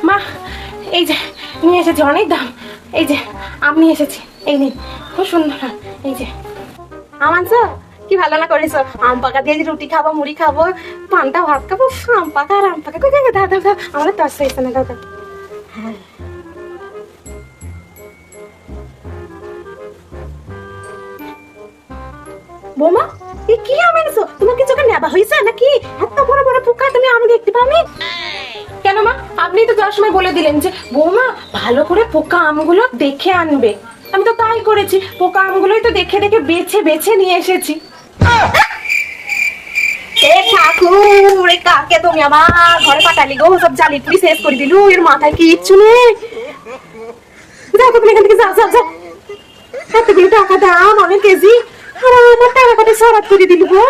মা এই যে নিয়ে এসেছি, অনেক দাম। এই যে আম নিয়ে এসেছি, এই নিন, খুব সুন্দর আম। এই যে আম আনছো, কি ভালো না করেছো। আম পাকা দিয়ে রুটি খাবো, মুড়ি খাবো, পান্তা ভাত খাবো। আম পাকা আর আম পাকা, দাও দাও দাও, আমার তো আসছে না, দাও দাও। হ্যাঁ বৌমা, এ কি আম এনেছো? তোমার কি চোখে নেবা হয়েছে নাকি? এত বড় বড় পোকা, তুমি আম দেখতে পাওনি? কেন মা, আপনি তো যাওয়ার সময় বলে দিলেন যে বৌমা ভালো করে পোকা আমগুলো দেখে আনবে। আমি তো তাই করেছি, পোকা আমগুলোই তো দেখে দেখে বেছে বেছে নিয়ে এসেছি। এ ঠাকুর, কাকে তুমি আমার ঘরে পাঠালি গো? সব জ্বালি পুড়ি শেষ করে দিলু, এর মাথায় কি ইচ্ছু নেই। যাও তুমি এখান থেকে, যাও যাও যাও। এতগুলো টাকা দাম, অনেক কেজি, আর আমার টাকা কত সরাত করে দিলু গো।